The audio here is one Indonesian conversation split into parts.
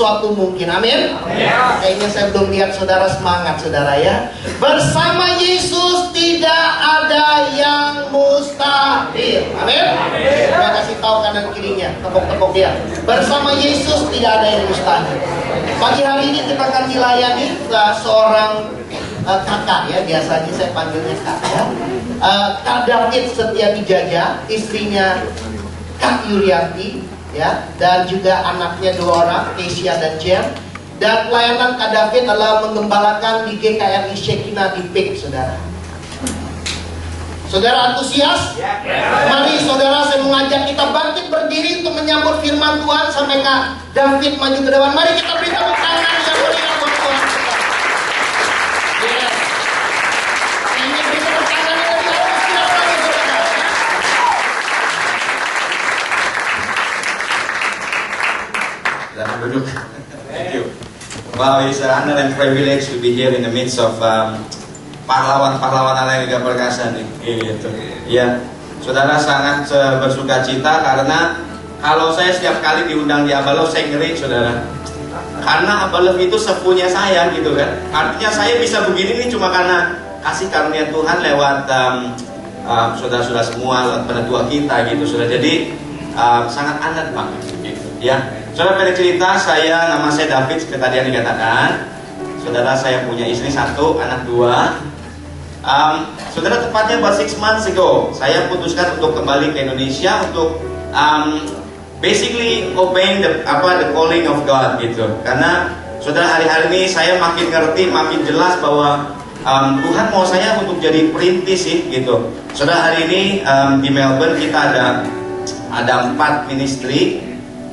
sesuatu mungkin. Amin. Kayaknya saya belum lihat saudara semangat, saudara ya. Bersama Yesus tidak ada yang mustahil. Amin. Saya kasih tahu kanan kirinya, tepuk-tepuk dia. Bersama Yesus tidak ada yang mustahil. Pagi hari ini kita akan dilayani seorang kakak ya, biasanya saya panggilnya kak ya. Kak David Setia Dijajah, istrinya Kak Yurianti ya, dan juga anaknya 2 orang, Kesia dan Jem. Dan pelayanan Kak David adalah menggembalakan di GKRI Shekinah di PIK, saudara. Saudara antusias? Mari saudara, saya mengajak kita bangkit berdiri untuk menyambut firman Tuhan sampai Kak David maju ke depan. Mari kita beri tepuk tangan yang meriah buat Tuhan. Ini beri tepuk tangan yang meriah. Silakan duduk. Thank you. Wow, it's an honor and privilege to be here in the midst of pahlawan-pahlawan Allah yang perkasa nih. Gitu. Ya, saudara sangat bersuka cita karena kalau saya setiap kali diundang di Abalov saya ngeri, saudara. Karena Abalov itu sepunya saya, gitu kan. Artinya saya bisa begini nih cuma karena kasih karunia Tuhan lewat saudara-saudara semua, lewat penetua kita, gitu. Sudah jadi sangat adat banget, gitu. Ya. Saudara, pada cerita nama saya David, seperti tadi yang dikatakan. Saudara, saya punya istri 1, anak 2. Saudara, tepatnya about 6 months ago, saya putuskan untuk kembali ke Indonesia untuk basically obeying the calling of God, gitu. Karena saudara, hari-hari ini saya makin ngerti, makin jelas bahwa Tuhan mau saya untuk jadi perintis sih, gitu. Saudara, hari ini di Melbourne kita ada 4 ministry.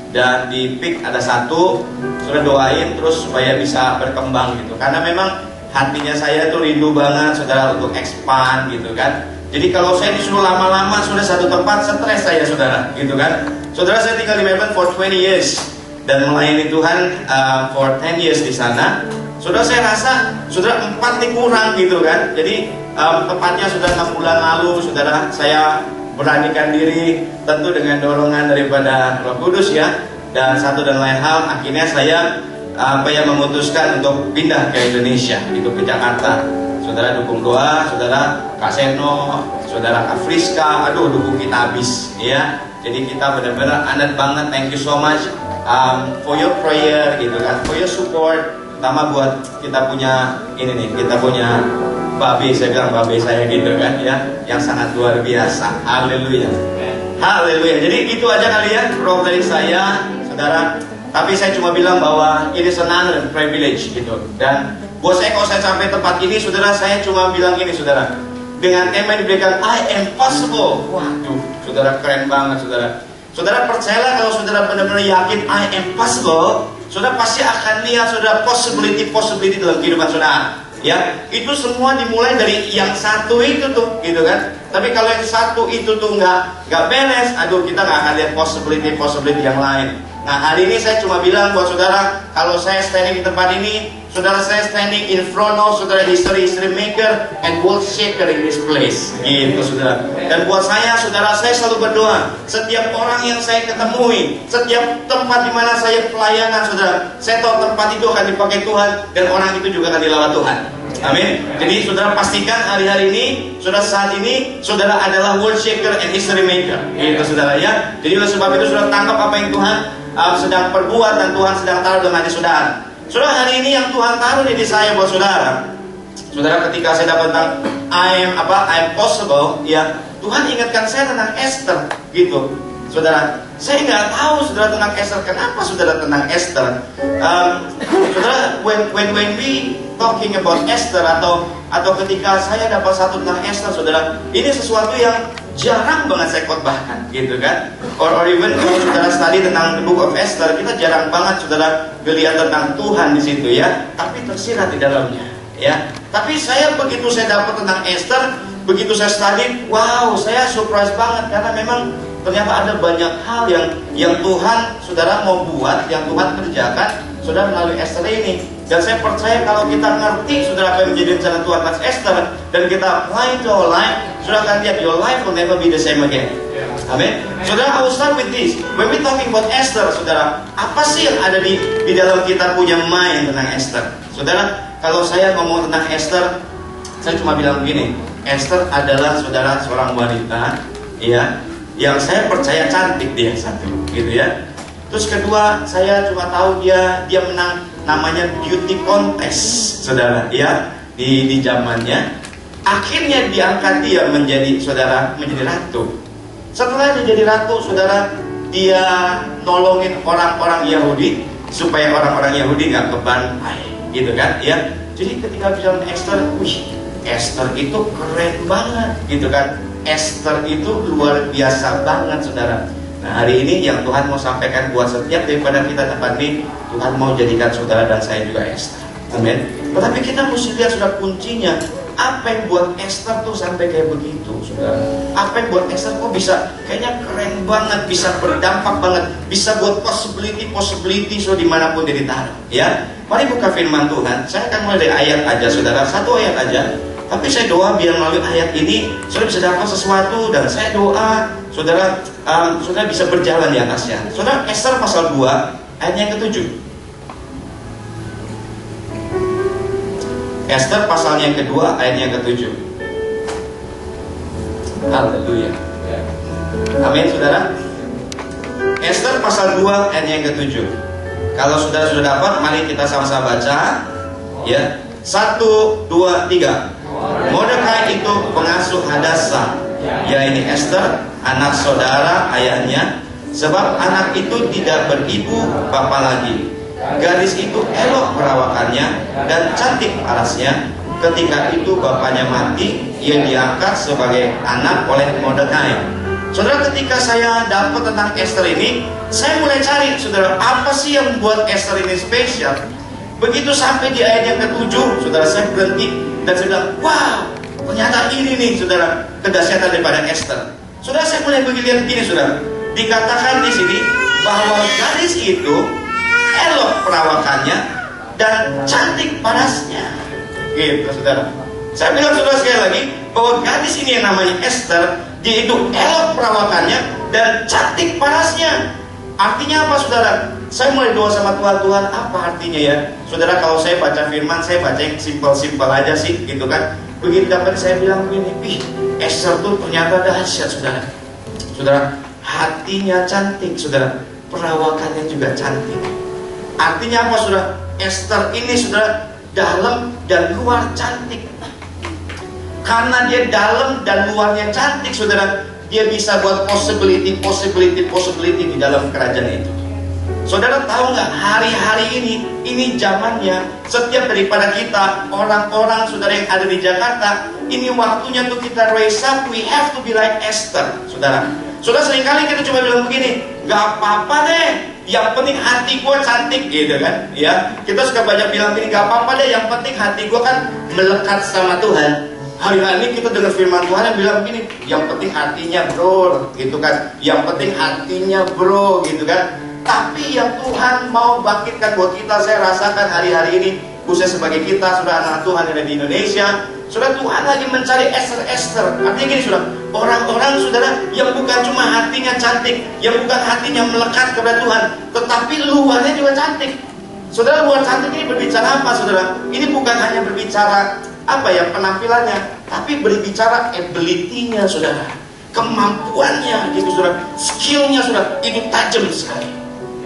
Dan di PIK ada 1, sudah doain terus supaya bisa berkembang, gitu. Karena memang hatinya saya tuh rindu banget, saudara, untuk expand, gitu kan. Jadi kalau saya disuruh lama-lama sudah satu tempat, stres saya, saudara, gitu kan. Saudara, saya tinggal di Melbourne for 20 years dan melayani Tuhan for 10 years di sana. Saudara, saya rasa saudara 4 nih kurang, gitu kan. Jadi tepatnya sudah 6 bulan lalu, saudara, saya beranikan diri, tentu dengan dorongan daripada Roh Kudus ya. Dan satu dan lain hal, akhirnya saya memutuskan untuk pindah ke Indonesia, itu ke Jakarta. Saudara dukung doa, saudara Kak Seno, saudara Kak Friska, aduh dukung kita habis ya. Jadi kita benar-benar adat banget. Thank you so much for your prayer, gitu kan, for your support. Pertama buat kita punya ini nih, kita punya babe, saya bilang babe saya, gitu kan ya, yang sangat luar biasa. Haleluya. Haleluya. Jadi itu aja kali ya roh dari saya, saudara. Tapi saya cuma bilang bahwa ini senang dan privilege, gitu. Dan buat saya kalau saya sampai tempat ini, saudara, saya cuma bilang gini, saudara. Dengan tema yang diberikan I am possible. Waduh, saudara, keren banget, saudara. Saudara percayalah, kalau saudara benar-benar yakin I am possible, saudara pasti akan lihat, saudara, possibility dalam kehidupan saudara. Ya, itu semua dimulai dari yang 1 itu tuh, gitu kan. Tapi kalau yang 1 itu tuh nggak beres, aduh, kita nggak akan lihat possibility yang lain. Nah, hari ini saya cuma bilang buat saudara, kalau saya standing di tempat ini, saudara, saya standing in front of saudara history maker and world shaker in this place, gitu, saudara. Dan buat saya, saudara, saya selalu berdoa, setiap orang yang saya ketemui, setiap tempat di mana saya pelayanan, saudara, saya tahu tempat itu akan dipakai Tuhan dan orang itu juga akan dilawat Tuhan. Amin. Jadi saudara pastikan hari-hari ini, saudara, saat ini, saudara adalah world shaker and history maker, gitu, saudara ya. Jadi oleh sebab itu saudara tangkap apa yang Tuhan sedang perbuat dan Tuhan sedang taruh dalam hati saudara. Saudara, hari ini yang Tuhan taruh di saya buat saudara. Saudara, ketika saya dapat tentang I am possible, ya, Tuhan ingatkan saya tentang Esther, gitu. Saudara, saya nggak tahu saudara tentang Esther. Kenapa saudara tentang Esther? Saudara, when we talking about Esther atau ketika saya dapat satu tentang Esther, saudara, ini sesuatu yang jarang banget saya khotbahkan, gitu kan? Or even kalau saudara study tentang the book of Esther, kita jarang banget saudara melihat tentang Tuhan di situ ya, tapi tersirat di dalamnya ya. Tapi begitu saya dapat tentang Esther, begitu saya study, wow, saya surprise banget karena memang ternyata ada banyak hal yang Tuhan saudara mau buat, yang Tuhan kerjakan saudara melalui Esther ini. Dan saya percaya kalau kita ngerti saudara apa yang menjadi rencana Tuhan atas Esther dan kita apply to our life, saudara akan lihat your life will never be the same again. Amin. Saudara, I will start with this. When we talking about Esther, saudara, apa sih yang ada di dalam kita punya mind tentang Esther? Saudara, kalau saya ngomong tentang Esther, saya cuma bilang begini, Esther adalah saudara seorang wanita, ya, yang saya percaya cantik dia, satu, gitu ya. Terus kedua, saya cuma tahu dia menang namanya beauty contest, saudara, ya, di zamannya. Akhirnya diangkat dia menjadi ratu. Setelah dia jadi ratu, saudara, dia nolongin orang-orang Yahudi supaya orang-orang Yahudi nggak kebantai, gitu kan, ya. Jadi ketika bicara Esther, Esther itu keren banget, gitu kan. Esther itu luar biasa banget, saudara. Nah, hari ini yang Tuhan mau sampaikan buat setiap daripada kita tempat ini, Tuhan mau jadikan saudara dan saya juga Esther. Amin. Tetapi kita mesti lihat sudah kuncinya. Apa yang buat Esther tuh sampai kayak begitu, saudara? Apa yang buat Esther kok bisa kayaknya keren banget, bisa berdampak banget, bisa buat possibility so dimanapun dia ditaruh, ya? Mari buka firman Tuhan. Saya akan mulai dari ayat aja, saudara, satu ayat aja. Tapi saya doa biar melalui ayat ini saudara bisa dapat sesuatu, dan saya doa saudara bisa berjalan di atasnya. Saudara, Esther pasal 2 ayatnya yang ke-7. Esther pasalnya yang kedua ayatnya yang ke-7. Haleluya. Amin, saudara. Esther pasal 2 ayatnya yang ke-7. Kalau saudara sudah dapat, mari kita sama-sama baca, ya. 1, 2, 3. Mordekai itu pengasuh Hadasa, yaitu Esther, anak saudara ayahnya, sebab anak itu tidak beribu bapa lagi. Gadis itu elok perawakannya dan cantik parasnya. Ketika itu bapaknya mati, ia diangkat sebagai anak oleh Mordekai. Saudara, ketika saya dapat tentang Esther ini, saya mulai cari, saudara, apa sih yang membuat Esther ini spesial. Begitu sampai di ayat yang ke-7, saudara, saya berhenti dan saya bilang, wow, ternyata ini nih, saudara, kedahsyatan daripada Esther. Saudara, saya mulai lihat begini, saudara. Dikatakan di sini bahwa gadis itu elok perawakannya dan cantik parasnya, gitu, saudara. Saya bilang saudara sekali lagi bahwa gadis ini yang namanya Esther, dia itu elok perawakannya dan cantik parasnya. Artinya apa, saudara? Saya mulai doa sama Tuhan, apa artinya ya? Saudara, kalau saya baca firman, saya baca yang simpel-simpel aja sih, gitu kan. Begitu dapat saya bilang begini, Esther tuh ternyata dahsyat, saudara. Saudara, hatinya cantik, saudara. Perawakannya juga cantik. Artinya apa, saudara? Esther ini, saudara, dalam dan luar cantik. Karena dia dalam dan luarnya cantik, saudara, dia bisa buat possibility di dalam kerajaan itu. Saudara tahu nggak, hari-hari ini zamannya, setiap daripada kita, orang-orang saudara yang ada di Jakarta, ini waktunya untuk kita raise up, we have to be like Esther, saudara. Saudara, seringkali kita cuma bilang begini, nggak apa-apa deh, yang penting hati gue cantik, gitu kan, ya. Kita suka banyak bilang gini, nggak apa-apa deh, yang penting hati gue kan melekat sama Tuhan. Hari-hari ini kita dengar firman Tuhan yang bilang begini, yang penting hatinya bro, gitu kan, yang penting hatinya bro, gitu kan. Tapi yang Tuhan mau bangkitkan buat kita, saya rasakan hari-hari ini, khususnya sebagai kita, saudara, anak Tuhan yang ada di Indonesia, saudara, Tuhan lagi mencari Esther. Artinya gini, saudara, orang-orang, saudara, yang bukan cuma hatinya cantik, yang bukan hatinya melekat kepada Tuhan, tetapi luarnya juga cantik. Saudara, luar cantik ini berbicara apa, saudara? Ini bukan hanya berbicara apa ya, penampilannya, tapi berbicara ability-nya, saudara, kemampuannya, gitu, saudara, skill-nya, saudara, itu tajam sekali.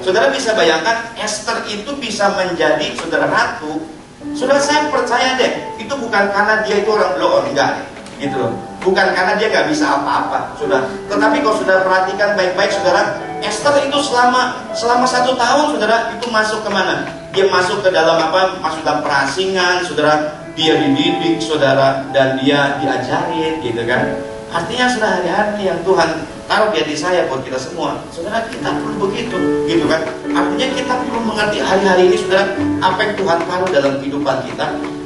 Saudara bisa bayangkan Esther itu bisa menjadi, saudara, ratu. Saudara, saya percaya deh, itu bukan karena dia itu orang blow on, enggak, gitu loh. Bukan karena dia nggak bisa apa-apa, saudara. Tetapi kalau saudara perhatikan baik-baik, saudara, Esther itu selama 1 tahun, saudara, itu masuk kemana? Dia masuk ke dalam apa? Masuk dalam perasingan, saudara. Dia dididik, saudara, dan dia diajarin, gitu kan. Artinya, saudara, hari-hari yang Tuhan taruh di hati saya buat kita semua, saudara, kita perlu begitu, gitu kan. Artinya kita perlu mengerti hari-hari ini, saudara, apa yang Tuhan taruh dalam kehidupan kita,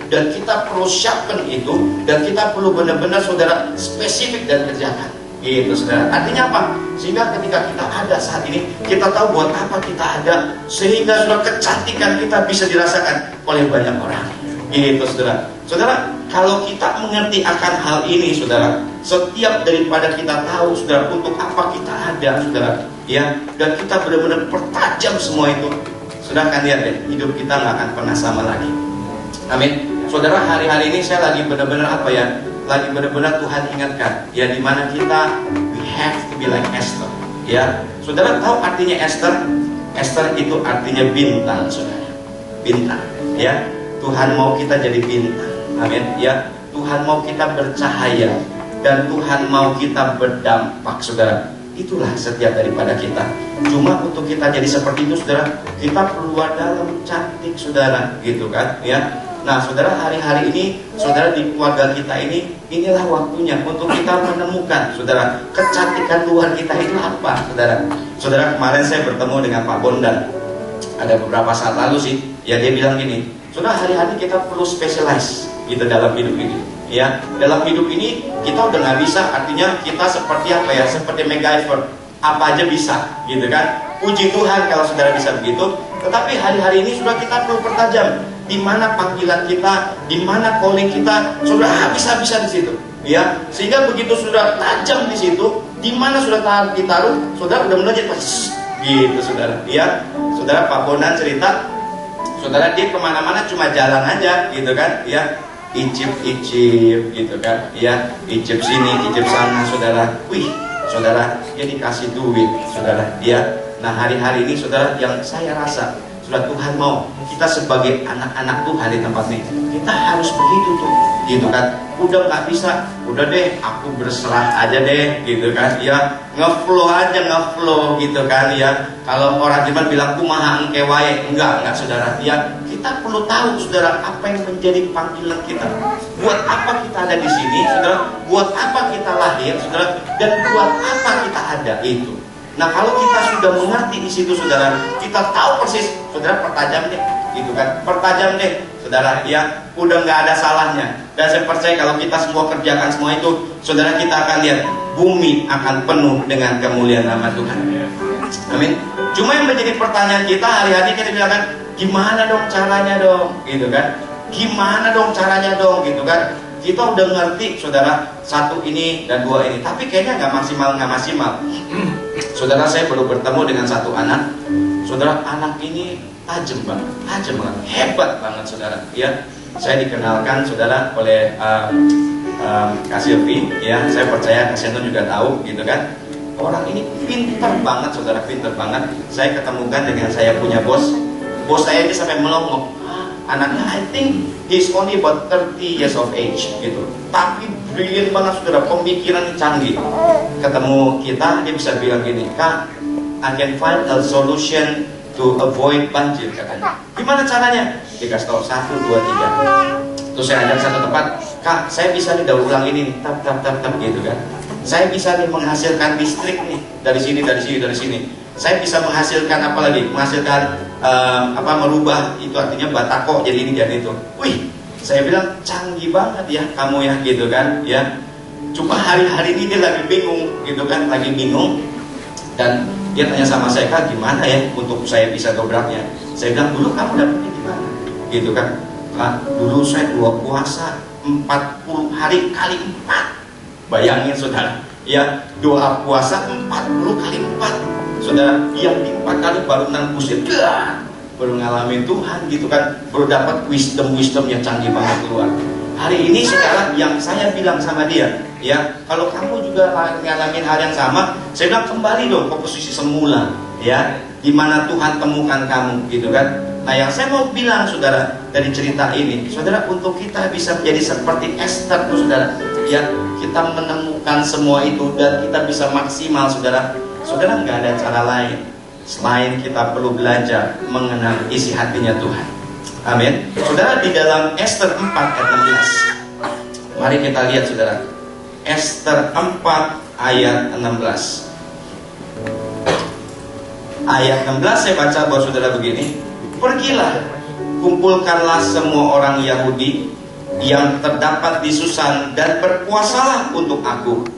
dan kita perlu siapkan itu, dan kita perlu benar-benar, saudara, spesifik dan kerjakan, gitu, saudara. Artinya apa? Sehingga ketika kita ada saat ini, kita tahu buat apa kita ada, sehingga, saudara, kecantikan kita bisa dirasakan oleh banyak orang, gitu, saudara. Saudara, kalau kita mengerti akan hal ini, saudara, setiap daripada kita tahu, saudara, untuk apa kita ada, saudara, ya, dan kita benar-benar pertajam semua itu, saudara akan lihat deh, hidup kita nggak akan pernah sama lagi. Amin. Saudara, hari-hari ini saya lagi benar-benar apa ya? Lagi benar-benar Tuhan ingatkan, ya, dimana kita we have to be like Esther, ya. Saudara tahu artinya Esther? Esther itu artinya bintang, saudara. Bintang, ya. Tuhan mau kita jadi bintang, amin, ya. Tuhan mau kita bercahaya dan Tuhan mau kita berdampak, saudara. Itulah setiap daripada kita. Cuma untuk kita jadi seperti itu, saudara, kita keluar dalam cantik, saudara, gitu kan, ya. Nah, saudara, hari-hari ini, saudara, di keluarga kita ini, inilah waktunya untuk kita menemukan, saudara, kecantikan luar kita itu apa, saudara. Saudara, kemarin saya bertemu dengan Pak Bondan, ada beberapa saat lalu sih, ya, dia bilang gini, saudara, hari-hari kita perlu specialize gitu dalam hidup ini, ya. Dalam hidup ini kita udah nggak bisa, artinya kita seperti apa ya, seperti MacGyver, apa aja bisa, gitu kan. Puji Tuhan kalau saudara bisa begitu. Tetapi hari-hari ini sudah kita perlu pertajam di mana panggilan kita, di mana calling kita, sudah habis-habisan di situ, ya. Sehingga begitu sudah tajam di situ, di mana sudah ditaruh, saudara udah mulai pas, gitu, saudara, ya. Saudara, Pak Bondan cerita, saudara, dia kemana-mana cuma jalan aja, gitu kan, ya. Icip-icip, gitu kan, ya. Icip sini, icip sana, saudara. Wih, saudara, dia dikasih duit, saudara, ya. Nah, hari-hari ini, saudara, yang saya rasa, sudah Tuhan mau kita sebagai anak-anak Tuhan di tempat ini, kita harus begitu tuh, gitu kan. Udah nggak bisa, udah deh, aku berserah aja deh, gitu kan, ya. Ngeflow aja, ngeflow, gitu kan, ya. Kalau orang Jerman bilang kumaha engke wae, enggak, saudara, ya. Kita perlu tahu, saudara, apa yang menjadi panggilan kita. Buat apa kita ada di sini, saudara? Buat apa kita lahir, saudara? Dan buat apa kita ada itu. Nah, kalau kita sudah mengerti di situ, saudara, kita tahu persis, saudara, pertajam deh, gitu kan, pertajam deh, saudara, ya, udah nggak ada salahnya. Dan saya percaya kalau kita semua kerjakan semua itu, saudara, kita akan lihat bumi akan penuh dengan kemuliaan nama Tuhan. Amin. Cuma yang menjadi pertanyaan kita hari-hari kita bilang kan, gimana dong caranya dong, gitu kan, gimana dong caranya dong, gitu kan. Kita udah ngerti, saudara, satu ini dan dua ini, tapi kayaknya nggak maksimal. Saudara, saya baru bertemu dengan satu anak, saudara, anak ini tajam banget, hebat banget, saudara, ya. Saya dikenalkan, saudara, oleh Kak Silvi, ya. Saya percaya Kak Sento juga tahu, gitu kan. Orang ini pintar banget, saudara, pintar banget. Saya ketemukan dengan saya punya bos saya ini sampai melongo. Anaknya, I think he's only about 30 years of age, gitu. Tapi brilliant banget, saudara, pemikiran canggih. Ketemu kita, dia bisa bilang gini, Kak, I can find a solution to avoid banjir, katanya. Gimana caranya? Dia kasih tahu 1, 2, 3. Terus saya ajak satu tempat, Kak, saya bisa nih daur ulang ini nih, tap, gitu kan. Saya bisa nih menghasilkan listrik nih, dari sini. Saya bisa menghasilkan apa lagi? Menghasilkan merubah itu artinya batako jadi ini dan itu. Wih, saya bilang canggih banget ya kamu ya, gitu kan, ya. Cuma hari-hari ini dia lagi bingung, gitu kan, dan dia tanya sama saya, Kak, gimana ya untuk saya bisa dobraknya? Saya bilang, dulu kamu dapetnya gimana? Gitu kan, Kak, dulu saya puasa 40 hari kali 4. Bayangin, saudara, ya, doa puasa 40 kali 4. Saudara, yang di 4 kali baru nembus ya, baru ngalamin Tuhan, gitu kan, baru dapat wisdom yang canggih banget keluar. Hari ini, saudara, yang saya bilang sama dia, ya, kalau kamu juga ngalamin hal yang sama, saya bilang kembali dong ke posisi semula, ya, di mana Tuhan temukan kamu, gitu kan. Nah, yang saya mau bilang, saudara, dari cerita ini, saudara, untuk kita bisa menjadi seperti Esther, saudara, ya, kita menemukan semua itu dan kita bisa maksimal, saudara. Saudara, nggak ada cara lain selain kita perlu belajar mengenal isi hatinya Tuhan. Amin. Saudara, di dalam Esther 4 ayat 16, mari kita lihat, saudara, Esther 4 ayat 16. Ayat 16 saya baca buat saudara begini, pergilah, kumpulkanlah semua orang Yahudi yang terdapat di Susan dan berpuasalah untuk aku.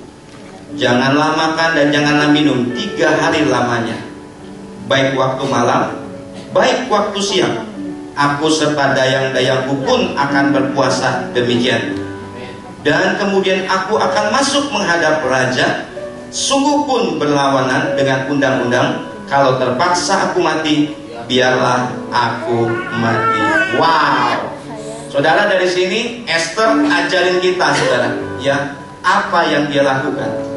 Janganlah makan dan janganlah minum 3 hari lamanya, baik waktu malam, baik waktu siang. aku serta dayang-dayangku pun akan berpuasa demikian. Dan kemudian aku akan masuk menghadap raja, sungguh pun berlawanan dengan undang-undang. Kalau terpaksa aku mati, biarlah aku mati. Wow. Saudara, dari sini Esther ajarin kita, saudara, ya, apa yang dia lakukan.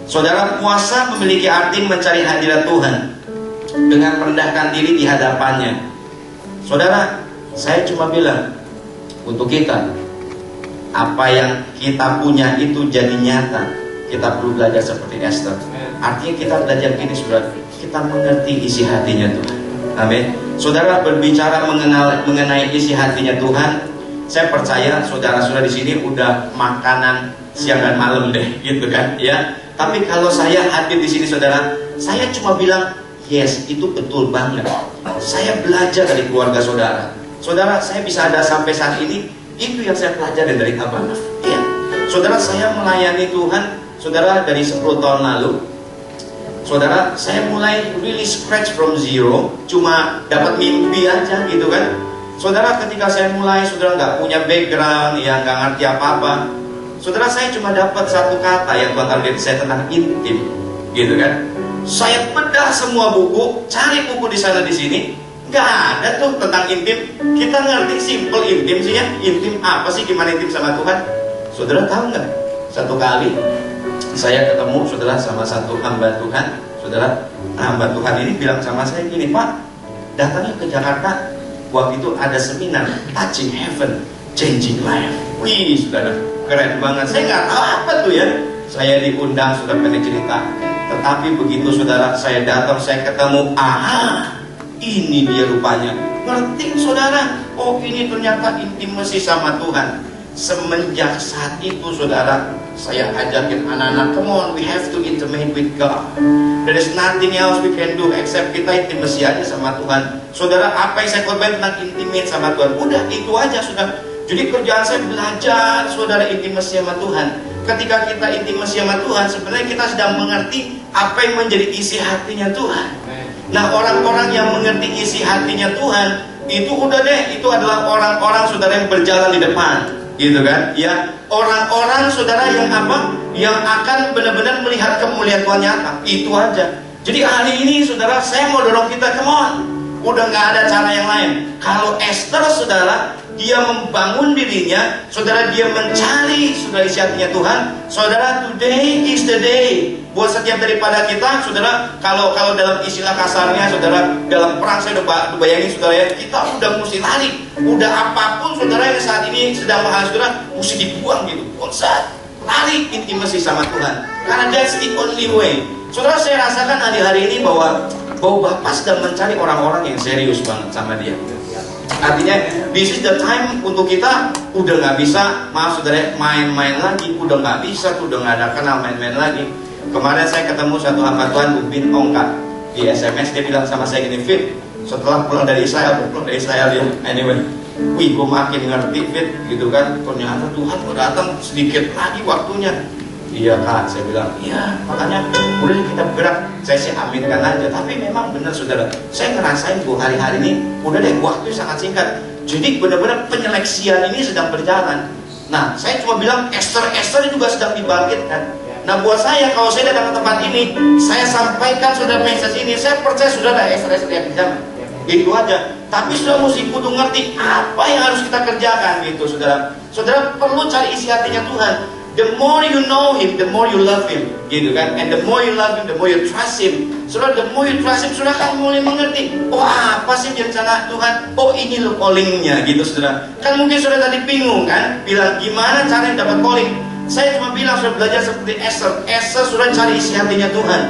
Saudara, puasa memiliki arti mencari hadirat Tuhan dengan merendahkan diri di hadapannya. Saudara, saya cuma bilang untuk kita, apa yang kita punya itu jadi nyata. Kita perlu belajar seperti Esther. Artinya kita belajar gini, saudara, kita mengerti isi hatinya Tuhan. Amin. Saudara, berbicara mengenai isi hatinya Tuhan, saya percaya saudara-saudara di sini udah makanan siang dan malam deh, gitu kan, ya. Tapi kalau saya hadir di sini, saudara, saya cuma bilang, yes, itu betul banget. Saya belajar dari keluarga saudara. Saudara, saya bisa ada sampai saat ini. Itu yang saya pelajari dari Abang. Ya. Saudara, saya melayani Tuhan, saudara, dari 10 tahun lalu. Saudara, saya mulai really scratch from zero, cuma dapat mimpi aja gitu kan. Saudara, ketika saya mulai, saudara nggak punya background, ya nggak ngerti apa-apa. Saudara, saya cuma dapat satu kata yang Tuhan target saya tentang intim, gitu kan. Saya bedah semua buku, cari buku di sana di sini. Gak ada tuh tentang intim. Kita ngerti simple intim sih ya. Intim apa sih, gimana intim sama Tuhan? Saudara tahu nggak? Satu kali saya ketemu, saudara, sama satu hamba Tuhan. Saudara, hamba Tuhan ini bilang sama saya gini, Pak, datangnya ke Jakarta. Waktu itu ada seminar Touching Heaven, Changing Life. Wih, saudara, keren banget. Saya nggak tahu apa tuh ya. Saya diundang, sudah pengen cerita. Tetapi begitu, saudara, saya datang, saya ketemu, ini dia rupanya. Ngerti, saudara? Oh, ini ternyata intimasi sama Tuhan. Semenjak saat itu, saudara, saya ajakin anak-anak, come on, we have to intimate with God. There is nothing else we can do except kita intimasi aja sama Tuhan. Saudara, apa yang saya korban tentang intimate sama Tuhan? Udah, itu aja, saudara. Jadi kerjaan saya belajar, saudara, intimasi sama Tuhan. Ketika kita intimasi sama Tuhan, sebenarnya kita sedang mengerti apa yang menjadi isi hatinya Tuhan. Nah, orang-orang yang mengerti isi hatinya Tuhan, itu udah deh, itu adalah orang-orang, saudara, yang berjalan di depan, gitu kan? Ya, orang-orang, saudara, yang apa? Yang akan benar-benar melihat kemuliaan Tuhan nyata. Itu aja. Jadi hari ini, saudara, saya mau dorong kita, come on. Udah nggak ada cara yang lain. Kalau Esther, saudara, dia membangun dirinya, saudara, dia mencari, saudara, isi hatinya Tuhan. Saudara, today is the day. Buat setiap daripada kita, saudara, kalau dalam istilah kasarnya, saudara, dalam perang saya udah bayangin, saudara, ya, kita udah mesti lari. Udah apapun, saudara, yang saat ini sedang menghadapi, saudara, mesti dibuang gitu. Saat lari intimasi sama Tuhan. Karena that's the only way. Saudara, saya rasakan hari-hari ini bahwa Bapak sedang mencari orang-orang yang serius banget sama dia. Artinya, this is the time untuk kita udah nggak bisa, maaf saudara, main-main lagi. Udah nggak bisa, udah nggak ada kenal main-main lagi. Kemarin saya ketemu satu hamba Tuhan, Bu Bin Ongka, di SMS. Dia bilang sama saya gini, Fit, setelah pulang dari Israel ya, anyway, wih, gue makin ngerti, Fit, gitu kan. Ternyata Tuhan mau datang sedikit lagi waktunya. Iya Kak, saya bilang, iya, makanya udah kita bergerak. Saya sih aminkan aja. Tapi memang benar, saudara, saya ngerasain Bu, hari-hari ini udah deh, waktu sangat singkat. Jadi benar-benar penyeleksian ini sedang berjalan. Nah, saya cuma bilang Esther juga sedang dibangkitkan. Nah, buat saya, kalau saya datang ke tempat ini, saya sampaikan saudara message ini, saya percaya saudara Esther yang berjalan. Itu aja. Tapi sudah mesti kudu ngerti apa yang harus kita kerjakan gitu, saudara. Saudara perlu cari isi hatinya Tuhan. The more you know Him, the more you love Him, gitu kan? And the more you love Him, the more you trust Him. Saudara, the more you trust Him, saudara akan mulai mengerti. Oh, apa sih rencana Tuhan? Oh, ini loh callingnya, gitu, saudara. Kan mungkin saudara tadi bingung kan? Bilang gimana caranya dapat calling? Saya cuma bilang sudah belajar seperti Esther. Esther sudah cari isi hatinya Tuhan.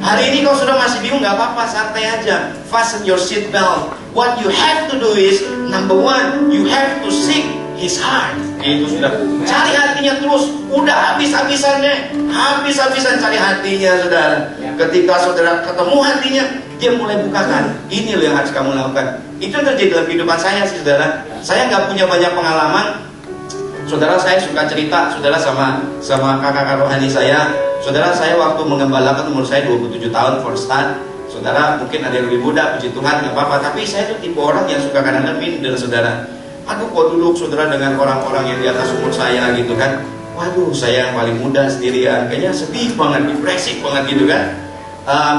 Hari ini kalau sudah masih bingung, nggak apa-apa, santai aja. Fasten your seat belt. What you have to do is, number one, you have to seek His heart. Itu sudah. Cari hatinya terus. Udah habis-habisan deh. Habis-habisan cari hatinya, saudara. Ketika saudara ketemu hatinya, dia mulai bukakan. Ini loh yang harus kamu lakukan. Itu yang terjadi dalam kehidupan saya sih, saudara. Saya nggak punya banyak pengalaman. Saudara, saya suka cerita, saudara, sama kakak rohani saya. Saudara, saya waktu mengembalakan umur saya 27 tahun first start. Saudara mungkin ada yang lebih muda, puji Tuhan nggak apa-apa. Tapi saya tuh tipe orang yang suka kadang-kadang minder, saudara. Aduh, kok duduk saudara dengan orang-orang yang di atas umur saya gitu kan. Waduh, saya yang paling muda sendirian. Kayaknya sedih banget, depresi banget gitu kan.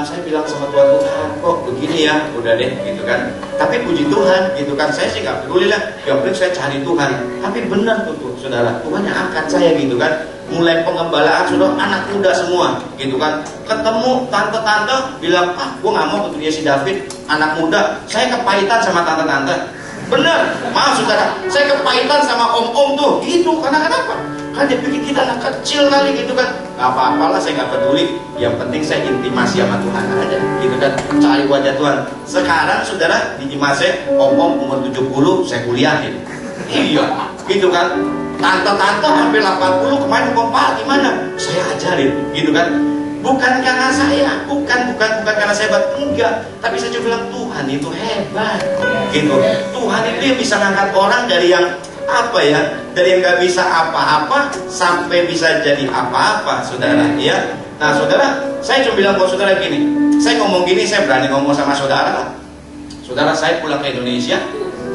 Saya bilang sama Tuhan, kok begini ya, udah deh gitu kan. Tapi puji Tuhan gitu kan, saya sih nggak peduli lah, yang penting saya cari Tuhan. Tapi benar tuh saudara, Tuhan yang angkat saya gitu kan. Mulai pengembalaan sudah anak muda semua gitu kan. Ketemu tante-tante bilang, gue nggak mau untuk dia si David anak muda. Saya kepahitan sama tante-tante. Bener, maaf saudara, saya kepahitan sama om-om tuh gitu. Karena kenapa? Kan dia pikir kita anak kecil kali gitu kan. Gak apa-apalah, saya gak peduli. Yang penting saya intimasi sama Tuhan aja gitu kan. Cari wajah Tuhan. Sekarang saudara intimasi om-om umur 70 saya kuliahin. Iya gitu kan. Tante-tante hampir 80 kemarin kompak gimana? Saya ajarin gitu kan. Bukan karena saya, bukan karena saya hebat, enggak. Tapi saya cuma bilang Tuhan itu hebat gitu. Tuhan itu yang bisa ngangkat orang dari yang apa ya, dari yang gak bisa apa-apa sampai bisa jadi apa-apa, saudara ya. Nah saudara, saya cuma bilang buat saudara gini, saya ngomong gini, saya berani ngomong sama saudara. Saudara, saya pulang ke Indonesia,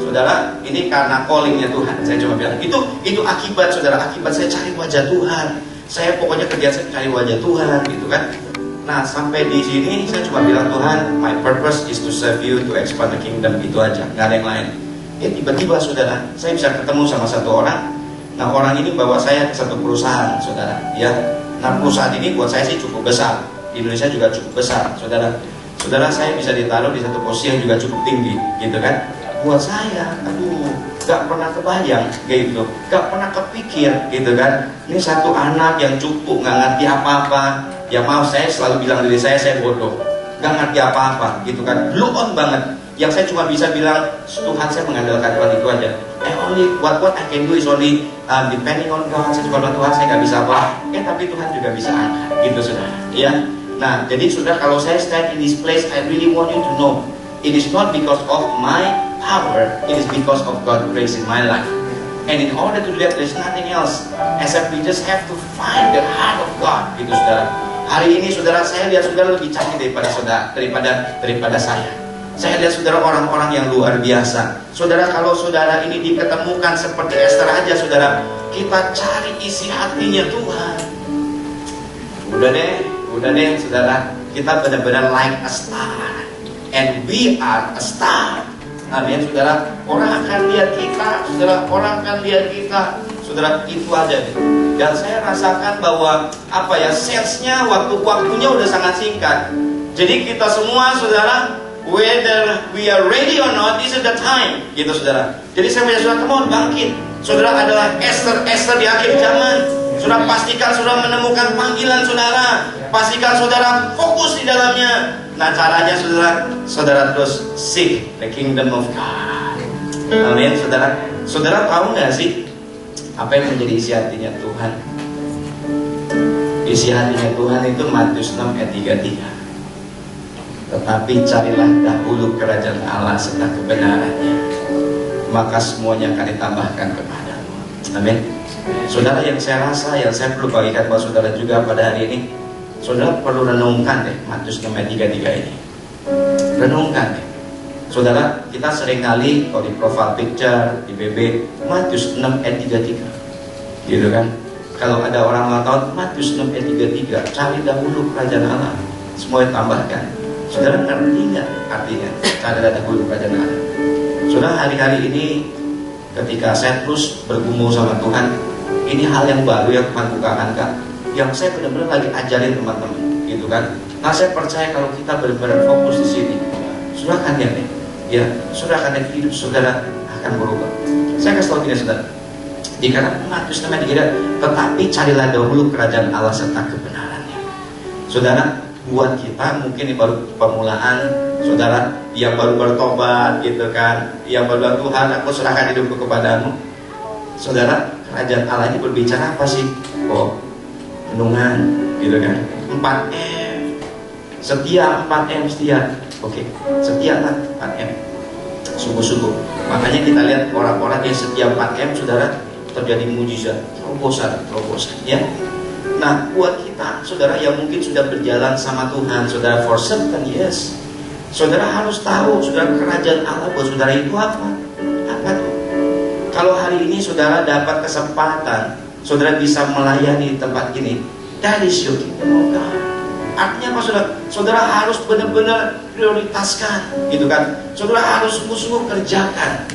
saudara, ini karena callingnya Tuhan. Saya cuma bilang itu akibat, saudara, akibat saya cari wajah Tuhan. Saya pokoknya kerja saya cari wajah Tuhan gitu kan. Nah sampai di sini saya cuma bilang, Tuhan, my purpose is to serve you, to expand the kingdom, itu aja, nggak ada yang lain. Ya tiba-tiba saudara, saya bisa ketemu sama satu orang. Nah orang ini bawa saya ke satu perusahaan, saudara ya. Nah perusahaan ini buat saya sih cukup besar, di Indonesia juga cukup besar, saudara. Saudara, saya bisa ditaruh di satu posisi yang juga cukup tinggi gitu kan. Buat saya, aduh, gak pernah kebayang gitu, gak pernah kepikir gitu kan. Ini satu anak yang cukup gak ngerti apa-apa. Ya maaf, saya selalu bilang diri saya bodoh, gak ngerti apa-apa gitu kan, blow on banget. Yang saya cuma bisa bilang, Tuhan, saya mengandalkan Tuhan, itu aja. Only what I can do is only depending on God. Saya cuma bilang, Tuhan, saya gak bisa apa. Tapi Tuhan juga bisa angkat gitu saudara ya. Nah jadi saudara, kalau saya stand in this place, I really want you to know, it is not because of my power, it is because of God's grace in my life. And in order to do that, there's nothing else except we just have to find the heart of God gitu saudara. Hari ini saudara, saya lihat saudara lebih cantik daripada saya. Saya lihat saudara orang-orang yang luar biasa. Saudara, kalau saudara ini diketemukan seperti Esther aja saudara, kita cari isi hatinya Tuhan. Udah deh saudara, kita benar-benar like a star, and we are a star. Amin saudara. Orang akan lihat kita, saudara, orang akan lihat kita, saudara, itu aja deh. Dan saya rasakan bahwa apa ya, salesnya waktunya udah sangat singkat. Jadi kita semua saudara, whether we are ready or not, this is the time gitu saudara. Jadi saya punya saudara, come on, bangkit. Saudara adalah Esther di akhir zaman. Saudara pastikan saudara menemukan panggilan saudara. Pastikan saudara fokus di dalamnya. Nah caranya saudara terus seek the kingdom of God. Amin saudara. Saudara tahu nggak sih apa yang menjadi isi hatinya Tuhan? Isi hatinya Tuhan itu Matius 6 ayat 33. Tetapi carilah dahulu kerajaan Allah serta kebenarannya, maka semuanya akan ditambahkan kepadamu. Amin. Saudara, yang saya rasa, yang saya perlu bagikan buat saudara juga pada hari ini, saudara perlu renungkan deh Matius 6 ayat 33 ini. Renungkan deh. Saudara, kita seringkali kalau di profile picture, di BB, Matius 6 ayat 33 gitu kan. Kalau ada orang ulang tahun, Matius 6 ayat 33, cari dahulu kerajaan Allah, semua ditambahkan. Saudara ngerti nggak artinya cari dahulu kerajaan Allah? Saudara, hari-hari ini ketika saya terus bergumul sama Tuhan, ini hal yang baru yang Tuhan bukakan Kak, yang saya benar-benar lagi ajarin teman-teman gitu kan. Nah saya percaya kalau kita benar-benar fokus di sini, saudara akan lihat nih, ya saudara akan lihat hidup saudara akan berubah. Saya kasih tahu gini saudara, dikatakan Matius 6 ayat 33, tetapi carilah dahulu kerajaan Allah serta kebenarannya. Saudara, buat kita mungkin ini baru permulaan, saudara yang baru bertobat gitu kan, yang baru bilang, Tuhan aku serahkan hidupku kepadamu. Saudara, kerajaan Allah ini berbicara apa sih? Oh, renungan gitu kan, 4M, setia, 4M setia. Oke, setia lah 4M, sungguh-sungguh. Makanya kita lihat orang-orang yang setia 4M, saudara, terjadi mujizat, terobosan ya. Nah buat kita saudara yang mungkin sudah berjalan sama Tuhan, saudara, for certain years, Saudara harus tahu, saudara, kerajaan Allah buat saudara itu apa? Apa tuh? Kalau hari ini saudara dapat kesempatan, saudara bisa melayani tempat ini, that is your kingdom of God. Artinya apa, saudara? Saudara harus benar-benar prioritaskan, gitu kan? Saudara harus sungguh-sungguh kerjakan.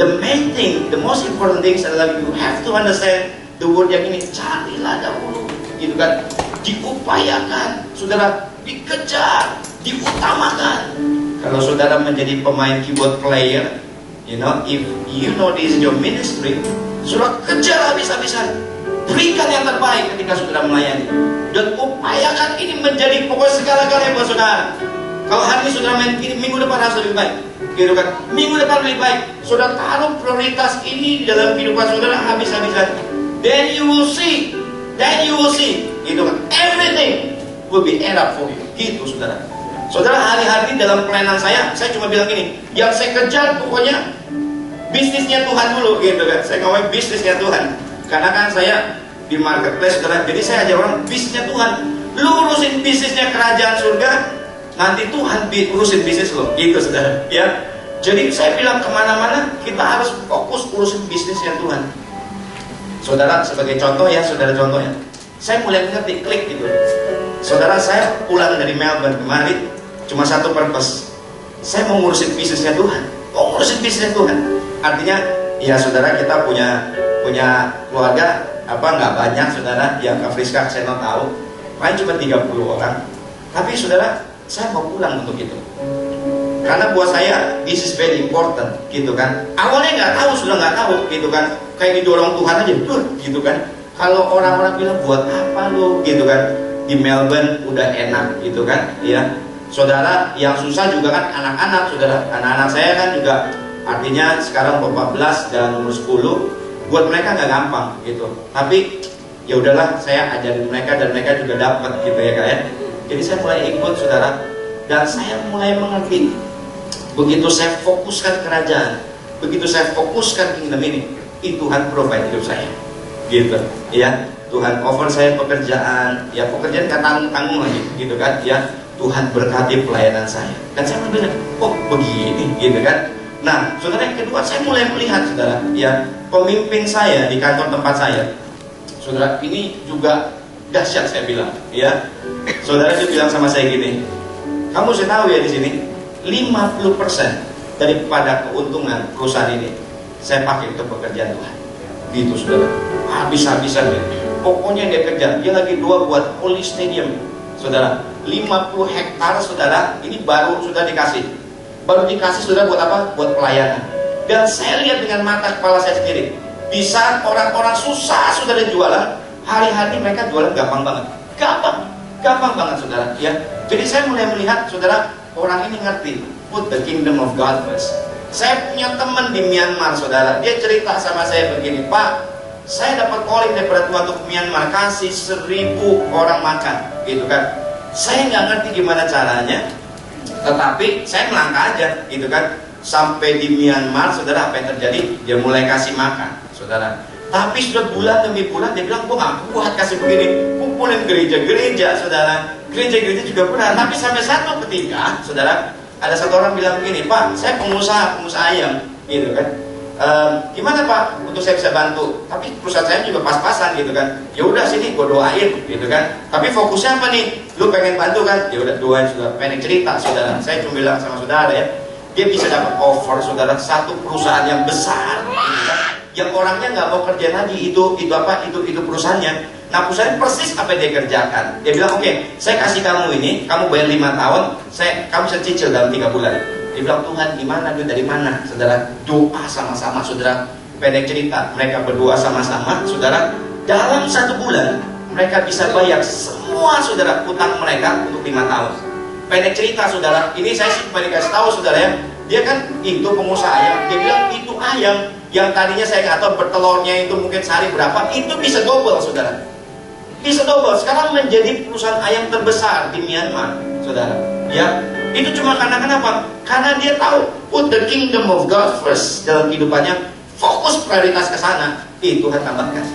The main thing, the most important thing adalah you have to understand the word yang ini, carilah dahulu, gitu kan? Diupayakan, saudara, dikejar, diutamakan. Kalau saudara menjadi pemain keyboard player, you know, if you know this is your ministry, saudara kejar habis-habisan, berikan yang terbaik ketika saudara melayani, dan upayakan ini menjadi pokok segala-galanya buat saudara. Kalau hari ini saudara main ini, minggu depan harus lebih baik, gitu kan? Minggu depan lebih baik. Saudara taruh prioritas ini di dalam kehidupan saudara habis-habisan. Then you will see, gitu kan? Everything will be add up for you, gitu saudara. Saudara, hari-hari dalam pelayanan saya cuma bilang gini, yang saya kejar pokoknya bisnisnya Tuhan dulu, gitu kan? Saya ngomong bisnisnya Tuhan, karena kan saya di marketplace, saudara. Jadi saya ajar orang bisnisnya Tuhan. Lu urusin bisnisnya kerajaan surga, nanti Tuhan urusin bisnis lo, gitu saudara. Ya, jadi saya bilang kemana-mana kita harus fokus urusin bisnisnya Tuhan. Saudara, sebagai contoh ya, saudara, contohnya, saya mulai mengerti, klik gitu. Saudara, saya pulang dari Melbourne kemarin, cuma satu purpose, saya mau ngurusin bisnisnya Tuhan, mau ngurusin bisnisnya Tuhan. Artinya, ya saudara, kita punya keluarga, nggak banyak saudara, yang Kak Friska saya tahu, paling cuma 30 orang. Tapi saudara, saya mau pulang untuk itu, karena buat saya this is very important, gitu kan. Awalnya nggak tahu, sudah nggak tahu, gitu kan, kayak didorong Tuhan aja, gitu kan. Kalau orang-orang bilang buat apa lo, gitu kan, di Melbourne udah enak, gitu kan, ya saudara. Yang susah juga kan anak-anak, saudara. Anak-anak saya kan juga, artinya sekarang 14 dan umur 10, buat mereka nggak gampang, gitu. Tapi ya udahlah, saya ajarin mereka dan mereka juga dapat, gitu ya kak ya. Jadi saya mulai ikut, saudara, dan saya mulai mengerti. Begitu saya fokuskan kerajaan, begitu saya fokuskan kingdom ini, Tuhan provide hidup saya, gitu ya. Tuhan cover saya pekerjaan, ya pekerjaan nggak tanggung-tanggung lagi, gitu kan ya. Tuhan berkati pelayanan saya, dan saya bilang, oh begini, gitu kan. Nah, saudara, yang kedua, saya mulai melihat, saudara, ya pemimpin saya di kantor tempat saya, saudara, ini juga dahsyat, saya bilang, ya. Saudara, dia bilang sama saya gini, kamu saya tahu ya di sini 50% daripada keuntungan perusahaan ini saya pakai untuk pekerjaan Tuhan, gitu saudara. Habis-habisan ya. Pokoknya dia kerja, dia lagi buat Holy Stadium, saudara, 50 hektar, saudara. Ini baru sudah dikasih, saudara, buat apa? Buat pelayanan. Dan saya lihat dengan mata kepala saya sendiri, di saat orang-orang susah, saudara, jualan, hari-hari mereka jualan gampang banget, gampang banget, saudara, ya. Jadi saya mulai melihat, saudara, orang ini ngerti, put the kingdom of God first. Saya punya teman di Myanmar, saudara, dia cerita sama saya begini, Pak, saya dapat calling daripada Tuhan untuk Myanmar, kasih 1000 orang makan, gitu kan. Saya nggak ngerti gimana caranya, tetapi saya melangkah aja, gitu kan. Sampai di Myanmar, saudara, apa yang terjadi? Dia mulai kasih makan, saudara. Tapi sudah bulan demi bulan, dia bilang, gue nggak kuat kasih begini. Kumpulin gereja-gereja, saudara. Gereja-gereja juga benar. Tapi sampai satu ketika, saudara, ada satu orang bilang begini, Pak, saya pengusaha ayam, gitu kan. Gimana Pak, untuk saya bisa bantu? Tapi perusahaan saya juga pas-pasan, gitu kan. Ya udah sini, gue doain, gitu kan. Tapi fokusnya apa nih? Lu pengen bantu kan? Ya udah doain, saudara. Pengen cerita, saudara. Saya cuma bilang sama saudara ya, dia bisa dapat offer, saudara, satu perusahaan yang besar, gitu kan? Yang orangnya nggak mau kerja lagi, itu perusahaannya. Nah, perusahaan persis apa yang dia kerjakan. Dia bilang, oke, saya kasih kamu ini, kamu bayar 5 tahun, kamu bisa cicil dalam 3 bulan. Dia bilang, Tuhan gimana, duit dari mana? Saudara, doa sama-sama, saudara. Pendek cerita, mereka berdoa sama-sama, saudara. Dalam 1 bulan, mereka bisa bayar semua, saudara, utang mereka untuk 5 tahun. Pendek cerita, saudara, ini saya sih pengen kasih tahu, saudara ya. Dia kan itu pengusaha ayam, dia bilang itu ayam yang tadinya saya nggak tahu bertelurnya itu mungkin sehari berapa, itu bisa double, saudara. Bisa double, sekarang menjadi perusahaan ayam terbesar di Myanmar, saudara. Ya, itu cuma karena kenapa? Karena dia tahu put the kingdom of God first dalam kehidupannya, fokus prioritas ke sana. Tuhan tambahkan.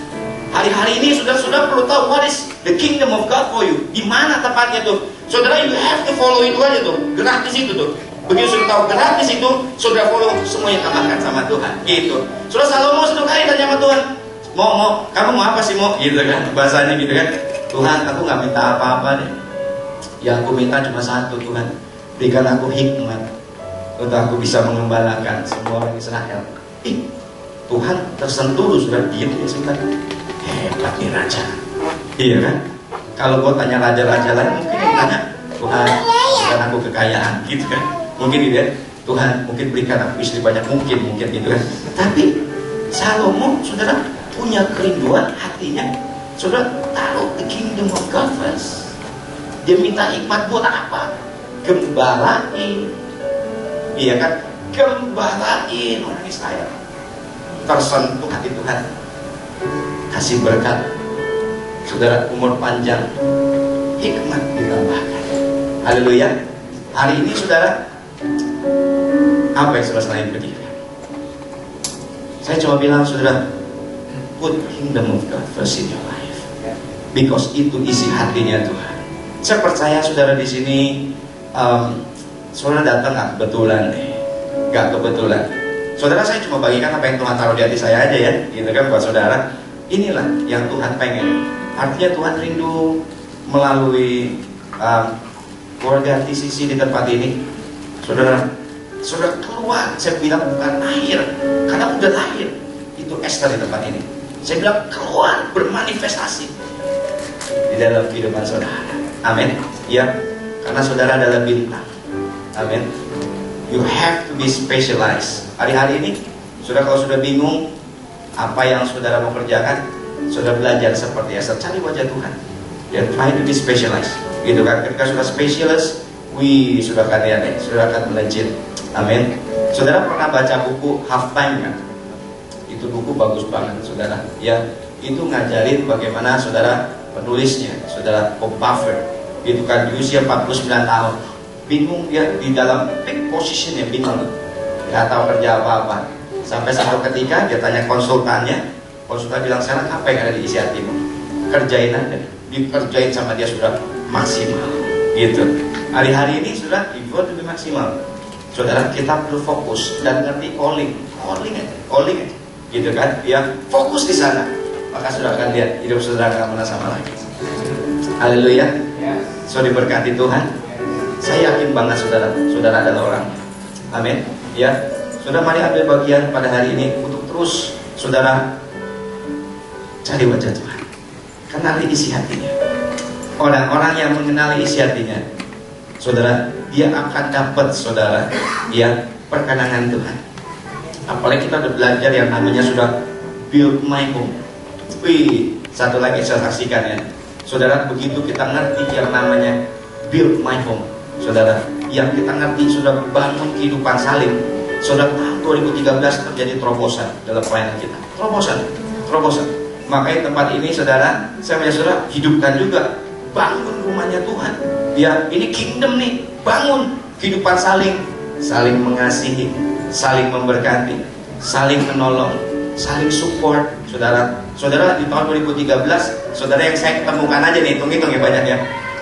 Hari-hari ini saudara perlu tahu what is the kingdom of God for you. Di mana tempatnya tuh? Saudara, you have to follow itu aja tuh. Gerak di situ tuh. Begitu sudah tahu gerak di situ, saudara follow, semuanya tambahkan sama Tuhan. Gitu. Saudara Salomo sudah kali tanya sama Tuhan, kamu mau apa sih mau? Gitu kan, bahasanya gitu kan. Tuhan, aku nggak minta apa-apa deh. Yang aku minta cuma satu, Tuhan. Berikan aku hikmat untuk aku bisa mengembalakan semua orang Israel. Tuhan tersentuh, sudah diam dia sebentar. Hebat nih raja. Iya kan? Kalau gua tanya raja-raja lain, mungkin dia tanya, Tuhan, berikan aku kekayaan, gitu kan? Mungkin dia, Tuhan, mungkin berikan aku istri banyak, mungkin gitu kan? Tapi Salomo, saudara, punya kerinduan hatinya. Saudara taruh the kingdom of God first. Dia minta hikmat buat apa? Gembalain. Iya kan? Gembalain orang Israel. Tersentuh hati Tuhan. Kasih berkat. Saudara, umur panjang, hikmat ditambahkan. Haleluya. Hari ini saudara, apa yang saudara selain berdiri? Saya cuma bilang, saudara, put kingdom of God first in your life, because itu isi hatinya Tuhan. Saya percaya saudara di sini, saudara datang nggak kebetulan deh, nggak kebetulan. Saudara, saya cuma bagikan apa yang Tuhan taruh di hati saya aja ya, gitu kan buat saudara. Inilah yang Tuhan pengen. Artinya Tuhan rindu melalui keluarga TCC di tempat ini. Saudara keluar, saya bilang bukan lahir, karena udah lahir. Itu Esther di tempat ini. Saya bilang keluar, bermanifestasi di dalam kehidupan saudara. Amin. Ya, karena saudara adalah bintang. Amin. You have to be specialized. Hari-hari ini, saudara kalau sudah bingung apa yang saudara mau kerjakan, saudara belajar seperti Esther, cari wajah Tuhan. Dan try to be specialized. Gitu kan? Ketika sudah specialist, sudah akan lihat nih, sudah akan melejit. Amin. Saudara pernah baca buku Halftime kan? Itu buku bagus banget, saudara. Ya, itu ngajarin bagaimana saudara penulisnya, saudara Bob Buffer. Itu kan di usia 49 tahun, bingung dia di dalam peak positionnya, bingung, nggak tahu kerja apa-apa. Sampai satu ketika dia tanya konsultannya, konsultan bilang, sekarang apa yang ada di isi hatimu? Kerjain aja, dikerjain sama dia sudah maksimal. Gitu. Hari-hari ini sudah dibuat lebih maksimal. Saudara, kita perlu fokus dan ngerti calling aja. Gitu kan? Ya, fokus di sana. Maka saudara akan lihat hidup saudara akan sama lagi. Haleluya. Saudara diberkati Tuhan. Saya yakin banget saudara adalah orang. Amin. Ya. Saudara, mari ambil bagian pada hari ini untuk terus saudara cari wajah Tuhan. Kenali isi hatinya. Orang-orang yang mengenali isi hatinya, saudara, dia akan dapat saudara ya perkenangan Tuhan. Apalagi kita udah belajar yang namanya sudah build my home. Satu lagi saya saksikan ya, saudara, begitu kita ngerti yang namanya build my home, saudara, yang kita ngerti sudah bangun kehidupan saling. Saudara, tahun 2013 terjadi terobosan dalam pelayanan kita. Terobosan. Makanya tempat ini saudara, saya punya saudara, hidupkan juga, bangun rumahnya Tuhan. Ya, ini kingdom nih, bangun kehidupan saling mengasihi, saling memberkati, saling menolong, saling support. Saudara di tahun 2013, saudara yang saya temukan aja nih, hitung-hitung ya banyak ya.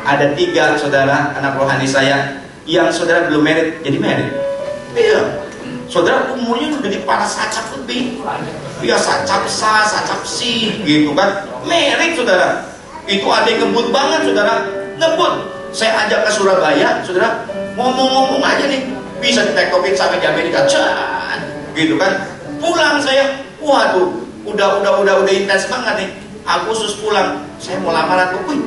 Ada 3 saudara anak rohani saya yang saudara belum married, jadi married. Iya. Saudara umurnya udah di para sacap lebih. Ya sacap si gitu kan. Married saudara. Itu ada yang ngebut banget saudara. Ngebut. Saya ajak ke Surabaya, saudara, ngomong-ngomong aja nih. Bisa ditektokin sampai di Amerika. Gitu kan. Pulang saya, waduh, udah intens banget nih. Agustus pulang, saya mau lamaran tuh,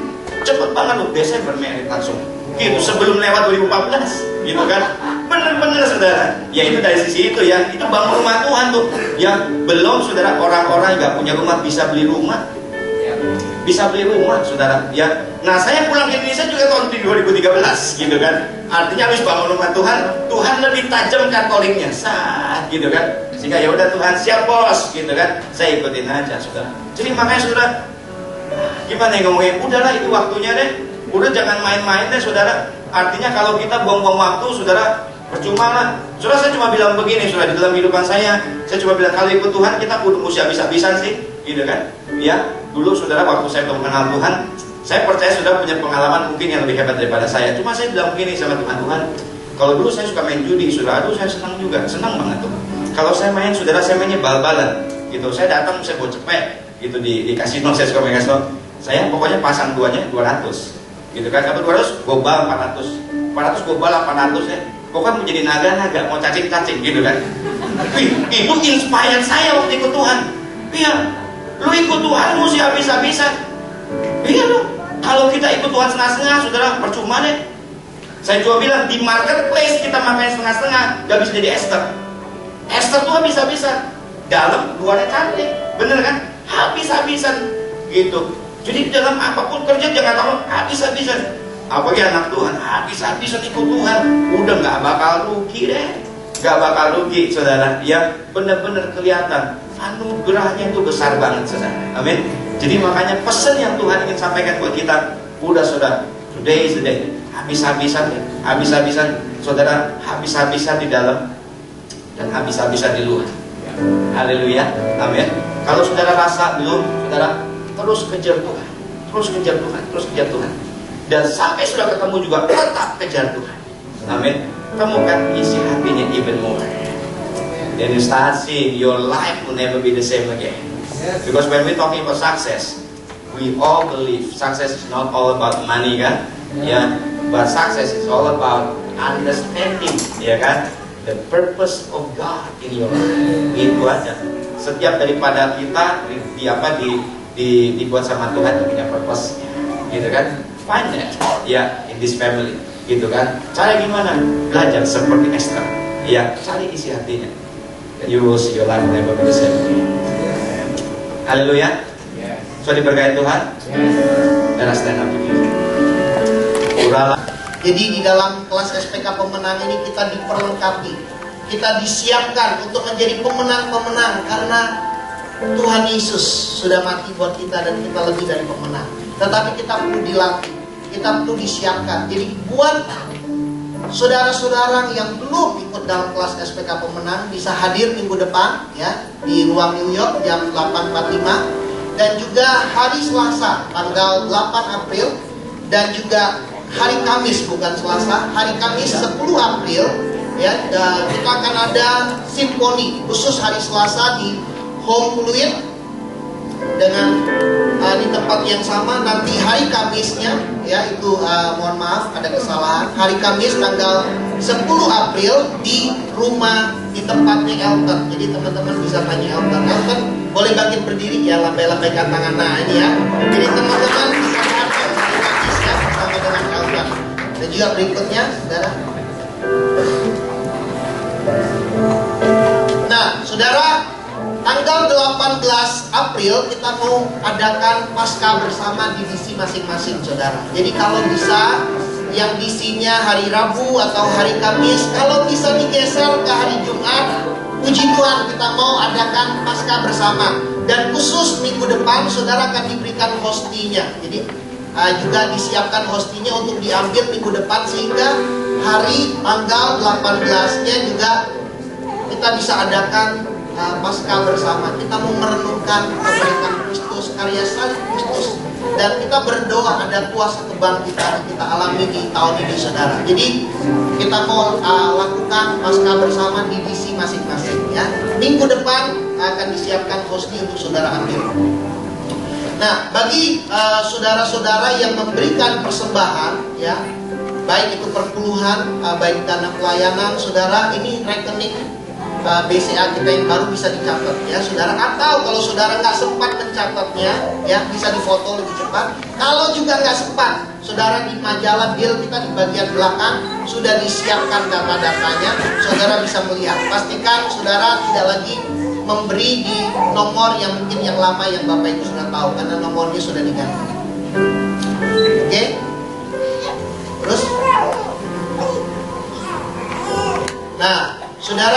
cepet banget loh, Desember married langsung. Gitu, sebelum lewat 2014, gitu kan. Bener-bener saudara. Ya itu dari sisi itu ya, itu bangun rumah Tuhan tuh. Ya belum saudara, orang-orang nggak punya rumah bisa beli rumah. Bisa beli rumah saudara. Ya, nah saya pulang ke Indonesia juga tahun 2013, gitu kan. Artinya habis bangun rumah Tuhan, Tuhan lebih tajam katolingnya, gitu kan. Sehingga ya udah Tuhan siap bos, gitu kan. Saya ikutin aja saudara. Jadi makanya saudara, gimana yang ngomongnya? Udahlah itu waktunya deh. Udah jangan main-main deh saudara. Artinya kalau kita buang-buang waktu saudara, percuma lah. Saudara, saya cuma bilang begini, saudara, di dalam kehidupan saya cuma bilang kalau ikut Tuhan kita kudu mesti habis-habisan sih. gitu kan? Ya, dulu saudara waktu saya belum kenal Tuhan, saya percaya saudara punya pengalaman mungkin yang lebih hebat daripada saya. Cuma saya bilang begini sama Tuhan, Tuhan, kalau dulu saya suka main judi, saudara, aduh saya senang juga, senang banget tuh. Kalau saya main, saudara, saya mainnya bal-balan, gitu. Saya datang, saya bawa cepet, gitu di kasino, saya suka main kasino. Saya pokoknya pasang duanya 200, gitu kan? Kalau 200, gobal 400, 400 gobal 800 ya. Pokoknya mau jadi naga-naga, mau cacing-cacing, gitu kan? Wih, itu inspire saya waktu ikut Tuhan. Iya, lu ikut Tuhan mesti habis-habisan. Iya dong. Kalau kita ikut Tuhan setengah-setengah, saudara, percuma deh. Saya juga bilang di marketplace kita makan setengah-setengah, gak bisa jadi Esther. Esther tuh habis-habisan. Dalam luarnya cantik, bener kan? Habis-habisan, gitu. Jadi dalam apapun kerja jangan tahu habis-habisan. Apalagi anak Tuhan habis-habisan ikut Tuhan, udah gak bakal rugi deh. Gak bakal rugi, saudara. Ya benar-benar kelihatan anugerahnya itu besar banget, saudara. Amin. Jadi makanya pesan yang Tuhan ingin sampaikan buat kita, udah saudara, today is the day. Habis-habisan, habis-habisan, saudara, habis-habisan di dalam dan habis-habisan di luar. Haleluya, amin. Kalau saudara rasa belum, saudara terus kejar Tuhan, terus kejar Tuhan, terus kejar Tuhan. Dan sampai sudah ketemu juga tetap kejar Tuhan. Amin. Temukan isi hatinya even more. Then you start seeing your life will never be the same again. Because when we're talking about success, we all believe success is not all about money, kan? Ya, but success is all about understanding, ya kan? The purpose of God in your life. Itu aja. Setiap daripada kita dibuat sama Tuhan punya purpose, gitu kan? Find that, ya, in this family, gitu kan? Cara gimana? Belajar seperti Esther, ya, cari isi hatinya. You will see your life never be the same again. Haleluya. So diberkati Tuhan. Dan stand up begini. Jadi di dalam kelas SPK pemenang ini kita diperlengkapi, kita disiapkan untuk menjadi pemenang-pemenang karena Tuhan Yesus sudah mati buat kita dan kita lebih dari pemenang. Tetapi kita perlu dilatih, kita perlu disiapkan. Jadi buat saudara-saudara yang belum ikut dalam kelas SPK pemenang bisa hadir minggu depan ya di ruang New York jam 8.45 dan juga hari Selasa tanggal 8 April dan juga hari Kamis, bukan Selasa, hari Kamis 10 April ya, dan kita akan ada simfoni khusus hari Selasa di Home Fluid dengan di tempat yang sama. Nanti hari Kamisnya ya itu mohon maaf ada kesalahan, hari Kamis tanggal 10 April di rumah di tempatnya Elton. Jadi teman-teman bisa tanya Elton, Elton boleh bangkit berdiri ya, lambai-lambaikan tangan. Nah ini ya, jadi teman-teman bisa datang hari Kamis ya bersama dengan Elton. Dan juga berikutnya saudara. Nah saudara, tanggal 18 April kita mau adakan Paskah bersama divisi masing-masing saudara. Jadi kalau bisa yang visinya hari Rabu atau hari Kamis, kalau bisa digeser ke hari Jumat, puji Tuhan kita mau adakan Paskah bersama. Dan khusus minggu depan saudara akan diberikan hostinya. Jadi juga disiapkan hostinya untuk diambil minggu depan sehingga hari tanggal 18-nya juga kita bisa adakan Paskah bersama. Kita mau merenungkan kebaikan Kristus, karya salib Kristus, dan kita berdoa ada kuasa kebangkitan kita alami di tahun ini saudara. Jadi kita mau lakukan Paskah bersama divisi masing-masing ya. Minggu depan akan disiapkan hosting untuk saudara ambil. Nah bagi saudara-saudara yang memberikan persembahan ya, baik itu perpuluhan, baik dana pelayanan, saudara, ini rekening BCA kita yang baru bisa dicatat ya saudara. Atau kalau saudara nggak sempat mencatatnya ya bisa difoto lebih cepat. Kalau juga nggak sempat, saudara, di majalah bill kita di bagian belakang sudah disiapkan data-datanya, saudara bisa melihat. Pastikan saudara tidak lagi memberi di nomor yang mungkin yang lama yang Bapak Ibu sudah tahu karena nomornya sudah diganti. Oke? Terus? Nah, saudara,